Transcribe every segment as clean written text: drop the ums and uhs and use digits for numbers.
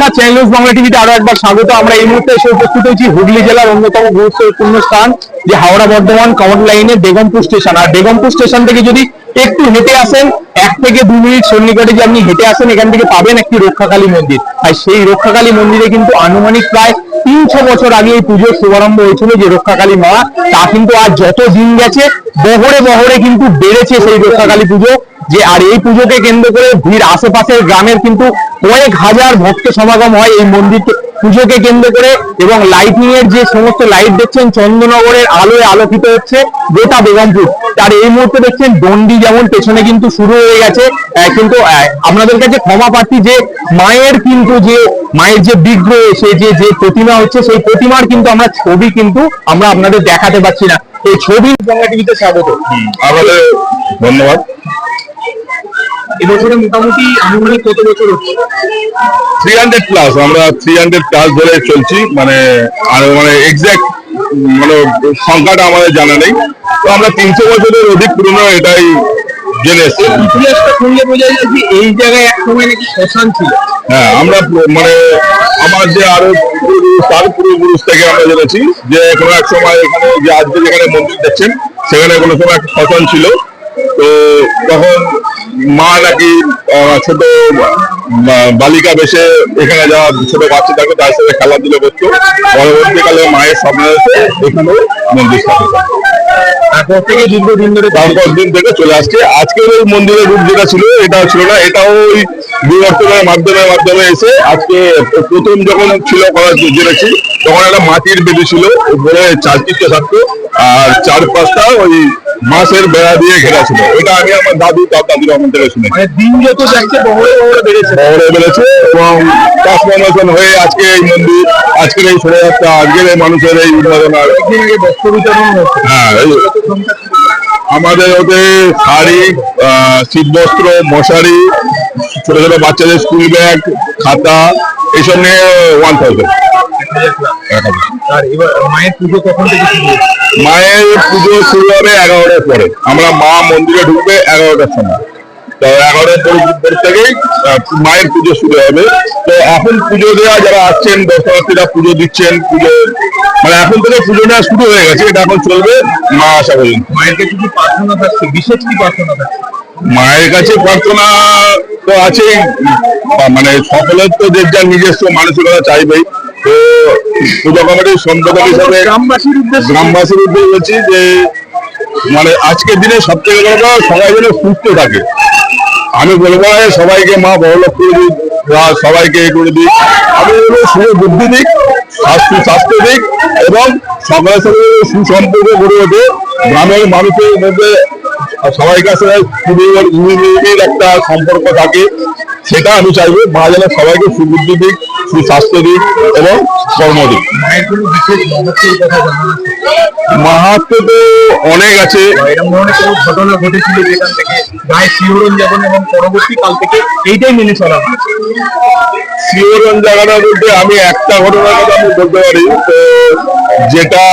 নমস্কার, channel news Bangla টিভিতে আরো একবার স্বাগত। আমরা এই মুহূর্তে এসে উপস্থিত হয়েছি হুগলি জেলার অন্যতম গুরুত্বপূর্ণ স্থান যে হাওড়া বর্ধমান কমন লাইনে বেগমপুর স্টেশন। আর বেগমপুর স্টেশন থেকে যদি একটু হেঁটে আসেন 1 থেকে 2 মিনিট সন্নিকটে যে আপনি হেঁটে আসেন, এখান থেকে পাবেন একটি রক্ষাকালী মন্দির। আর সেই রক্ষাকালী মন্দিরে কিন্তু আনুমানিক প্রায় 300 বছর আগে এই পুজোর শুভারম্ভ হয়েছিল যে রক্ষাকালী মা, তা কিন্তু আজ যত দিন গেছে বহরে বহরে কিন্তু বেড়েছে সেই রক্ষাকালী পুজো যে। আর এই পুজোকে কেন্দ্র করে ভিড় আশেপাশের গ্রামের কিন্তু কয়েক হাজার ভক্ত সমাগম হয় এই মন্দিরকে পুজোকে কেন্দ্র করে। এবং লাইটিং এর যে সমস্ত লাইট দেখছেন চন্দ্রনগরের আলোয় আলোকিত হচ্ছে গোটা বেগমপুর। তার এই মুহূর্তে দেখছেন ডন্ডি যেমন পেছনে কিন্তু শুরু হয়ে গেছে। কিন্তু আপনাদের কাছে ক্ষমা প্রার্থী যে মায়ের কিন্তু যে মায়ের যে বিগ্রহ সে যে প্রতিমা হচ্ছে সেই প্রতিমার কিন্তু আমরা ছবি কিন্তু আমরা আপনাদের দেখাতে পাচ্ছি না। এই ছবি বাংলা টিভিতে স্বাগত। আমাদের ধন্যবাদ। এবছরে মোটামুটি আনুমানিক কত বছর হচ্ছে? 300 প্লাস, আমরা 300 প্লাস ধরে চলছি, মানে আর মানে এক্সাক্ট মানে সংখ্যাটা আমাদের জানা নেই, তো আমরা 300 বছরের অধিক পুরনো এটাই জেনে এসেছি। ইতিহাসটা শুনলে বোঝা যায় যে এই জায়গায় একসময় নাকি শ্মশান ছিল। হ্যাঁ, আমরা মানে আমার যে আরো তার পূর্বপুরুষ থেকে আমরা জেনেছি যে কোনো এক সময় এখানে যে আজকে যেখানে মন্দির দেখছেন সেখানে কোনো সময় একটা শ্মশান ছিল। তো তখন মা নাকি ছোট বালিকা বেশে এখানে যাওয়া ছোট বাচ্চা থাকে তার সাথে খেলাধুলো করতো। পরবর্তীকালে মায়ের স্বপ্নে এখানে মন্দির স্থাপিত, তারপর থেকে দীর্ঘদিন ধরে তারপর দিন থেকে চলে আসছে। আজকের ওই মন্দিরের রূপ যেটা ছিল এটা ছিল না, এটাও ওই বিবর্তনের মাধ্যমে এসে আজকে প্রথম যখন ছিল করার জেনেছি তখন একটা মাটির বেদি ছিল, উপরে চারদিকটা থাকতো আর চারপাশটা ওই মাছের বেড়া দিয়ে ঘেরা ছিল। এটা আমি আমার দাদির আমল থেকে শুনেছি। দিন যত যাচ্ছে বহরে বেড়েছে এবং ট্রান্সফরমেশন হয়ে আজকে এই মন্দির, আজকের এই শোভাযাত্রা, আজকের এই মানুষের এই উন্নয়ন। হ্যাঁ, আমাদের ওদের শাড়ি, শীতবস্ত্র, মশারি, ছোট ছোট বাচ্চাদের স্কুল ব্যাগ, খাতা এইসব নিয়ে 1000। মায়ের পুজো কখন থেকে শুরু হবে? মায়ের পুজো শুরু হবে 11টার পরে। আমরা মা মন্দিরে ঢুকবে 11টার সময়, তো 11টার পর থেকেই মায়ের পুজো শুরু হবে। তো এখন পুজো দেওয়া যারা আসছেন দর্শনার্থীরা পুজো দিচ্ছেন, পুজো মানে এখন থেকে পুজো নেওয়া শুরু হয়ে গেছে, এটা এখন চলবে মা আসা পর্যন্ত। মায়ের কাছে কি প্রার্থনা থাকছে, বিশেষ কি প্রার্থনা থাকছে? মায়ের কাছে প্রার্থনা তো আছেই, মানে সকলের তো যে যার নিজস্ব মানসিকতা চাইবেই। তো পূজা কমিটির সম্পাদক হিসাবে গ্রামবাসীর উদ্দেশ্যে বলছি যে মানে আজকের দিনে সব থেকে বড় সবাই যেন সুস্থ থাকে। আমি বলবো সবাইকে মা বড়লোক করে দিক, সবাইকে করে দিক। আমি বলবো শুধু বুদ্ধি দিক, স্বাস্থ্য দিক এবং সকলের সাথে সুসম্পর্ক গড়ে ওঠে। গ্রামের মানুষের মধ্যে সবাইকার কাছে একটা সম্পর্ক থাকে, সেটা আমি চাইবো। মা যেন সবাইকে সুবুদ্ধি দিক, সুস্বাস্থ্য দিক এবং কর্ম দিক। মাহাত্ম্য তো অনেক আছে। এরকম ধরনের কোনো ঘটনা ঘটেছিল যেখান থেকে গায়ে শিহরণ যাবেন এবং পরবর্তীকাল থেকে এইটাই মেনে চলা হয়? শিহরণ জায়গাটা বলতে আমি একটা ঘটনার কথা আমি বলতে পারি, তো যেটা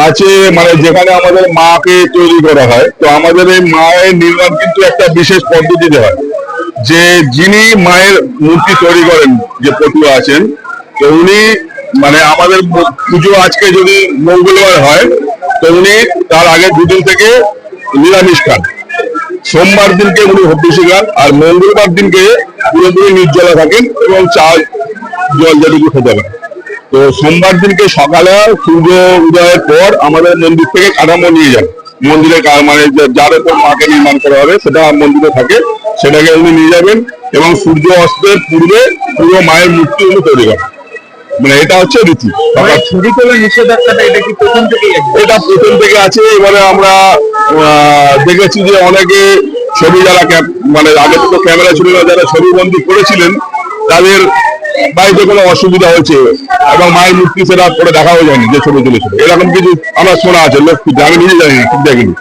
আছে মানে যেখানে আমাদের মাকে তৈরি করা হয়, তো আমাদের এই মায়ের নির্মাণ কিন্তু একটা বিশেষ পদ্ধতিতে হয়। যে যিনি মায়ের মূর্তি তৈরি করেন, যে পটুয়া আছেন, তো উনি মানে আমাদের পুজো আজকে যদি মঙ্গলবার হয় তো উনি তার আগে 2 দিন থেকে নিরামিষ খান। সোমবার দিনকে উনি হব্বিষি খান আর মঙ্গলবার দিনকে পুরোপুরি নির্জলা থাকেন এবং চা জল যেটুকু খেতে পারেন। তো সোমবার দিনকে সকালে সূর্য উদয়ের পর আমাদের মন্দির থেকে কাঠামো নিয়ে যান। মন্দিরে মানে যার উপর মাকে নির্মাণ করা হবে সেটা মন্দিরে থাকে, সেটাকে উনি নিয়ে যাবেন এবং সূর্য অস্তের পূর্বে পুরো মায়ের মূর্তি উনি তৈরি করেন। মানে এটা হচ্ছে রীতি। ছবি তোলার নিষেধাজ্ঞাটা এটা কি প্রথম থেকেই? এটা প্রথম থেকে আছে। এবারে আমরা দেখেছি যে অনেকে ছবি যারা মানে আগে তো ক্যামেরা ছিল না, যারা ছবি বন্দি করেছিলেন তাদের বাড়িতে কোনো অসুবিধা হয়েছে এবং মায়ের মূর্তি সেটা করে দেখাও যায়নি যে ছবি তুলেছিল, এরকম কিছু আমরা শোনা আছে। লোক আমি নিজে জানি না, ঠিক দেখিনি।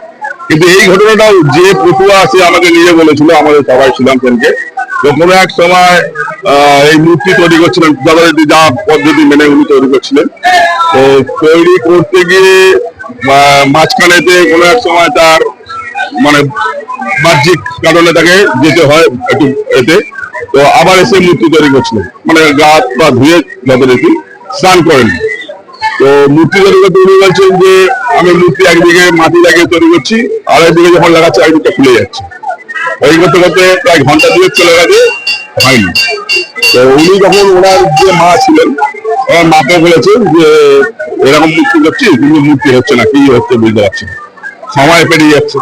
কিন্তু এই ঘটনাটাও যে পটুয়া আছে আমাকে নিজে বলেছিল, আমাদের সবাই ছিলাম সেদিনকে। তো কোনো এক সময় এই মূর্তি তৈরি করছিলেন, যথারীতি যা পদ্ধতি মেনে উনি তৈরি করছিলেন। তো তৈরি করতে গিয়ে মাঝখানেতে কোনো এক সময় তার মানে বাহ্যিক কারণে তাকে যেতে হয় একটু এতে। তো আবার এসে মূর্তি তৈরি করছিলেন, মানে গা হাত পা ধুয়ে যথারীতি স্নান করেন। তো মূর্তি তৈরি করতে উনি বলছেন যে আমি মূর্তি একদিকে মাটি লাগিয়ে তৈরি করছি, আর একদিকে যখন লাগাচ্ছে একদিকটা খুলে যাচ্ছে। ওই করতে করতে প্রায় ঘন্টা দুয়েক চলে গেছে, হয়নি। তো উনি যখন ওনার যে মা ছিলেন, ওনার মাকে বলেছেন যে এরকম মূর্তি করছি কিন্তু মূর্তি হচ্ছে না, কি হচ্ছে বুঝতে পারছি না, সময় পেরিয়ে যাচ্ছে।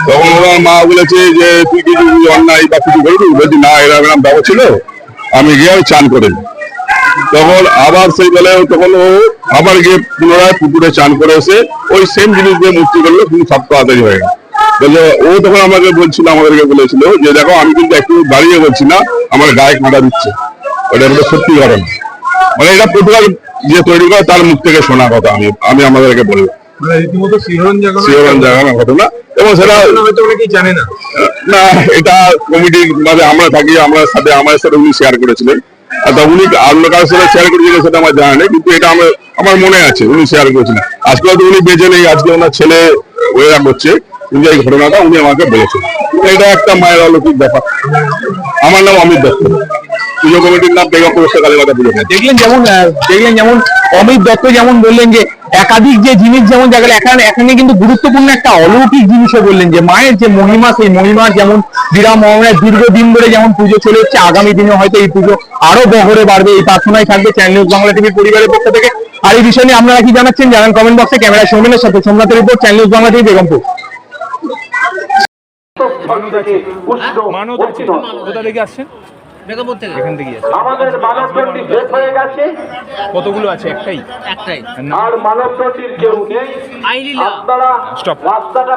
তখন ওনার মা বলেছে যে তুই কিছু অন্যায় বা কিছু করবি? বলছি না, এরকম ব্যাপার ছিল, আমি গিয়ে আমি চান করে নিই। তখন আবার সেই বেলে তখন ও আবার গিয়ে পুনরায় পুকুরে চান করে এসে ওই সেম জিনিস দিয়ে মূর্তি করলো, কিন্তু সব তাড়াতাড়ি হয়ে গেল। বলছে ও তখন আমাকে বলছিল, আমাদেরকে বলেছিল যে দেখো আমি কিন্তু একটু দাঁড়িয়ে বলছি না, আমার গায়ে কাঁটা দিচ্ছে, ওটা হলো সত্যি ঘটনা। মানে এটা প্রতিবার যে তৈরি করে তার মুখ থেকে শোনা কথা, আমি আমাদেরকে বলবো রীতিমতো শিহরণ জায়গা ঘটনা। এবং সেটা হয়তো অনেকেই জানে না। না, এটা কমিটির মাঝে আমরা থাকি, আমাদের সাথে উনি শেয়ার করেছিলেন। তা উনি অন্য কারোর সাথে শেয়ার করেছিলেন সেটা আমার জানা নেই, কিন্তু এটা আমার মনে আছে উনি শেয়ার করেছিলেন। আজকে হয়তো উনি বেঁচে নেই, আজকে ওনার ছেলে ওয়েরা করছে, কিন্তু এই ঘটনাটা উনি আমাকে বলেছেন। এটা একটা মায়ের অলৌকিক ব্যাপার। আমার নাম অমিত দত্ত, পুজো কমিটির নাম বেগমপুর কালীমাতা পুজো কমিটি। দেখলেন যেমন অমিত দত্ত যেমন বললেন যে একাধিক যে জিনিস যেমন দেখা গেল, এখানে কিন্তু গুরুত্বপূর্ণ একটা অলৌকিক জিনিসও বললেন যে মায়ের যে মহিমা, সেই মহিমা যেমন বিরাম মহমের দীর্ঘদিন ধরে যেমন পুজো চলে হচ্ছে, আগামী দিনে হয়তো এই পুজো আরো বহরে বাড়বে, এই প্রার্থনায় থাকবে চ্যানেল নিউজ বাংলা টিভির পরিবারের পক্ষ থেকে। আর এই বিষয় নিয়ে আপনারা কি জানাচ্ছেন জানান কমেন্ট বক্সে। ক্যামেরা সৌমেনের সাথে সোমনাথের রিপোর্ট, channel news Bangla TV, Begampur. মানত আছে, কোথা থেকে আসছেন? বেগমপুর থেকে। এখান থেকে আসছেন। আমাদের মানবজনটি শেষ হয়ে গেছে, কতগুলো আছে? একটাই। একটাই। আর মানবজনটির কেউ নেই। আইলিলা। আপনারা Stop. রাস্তাটা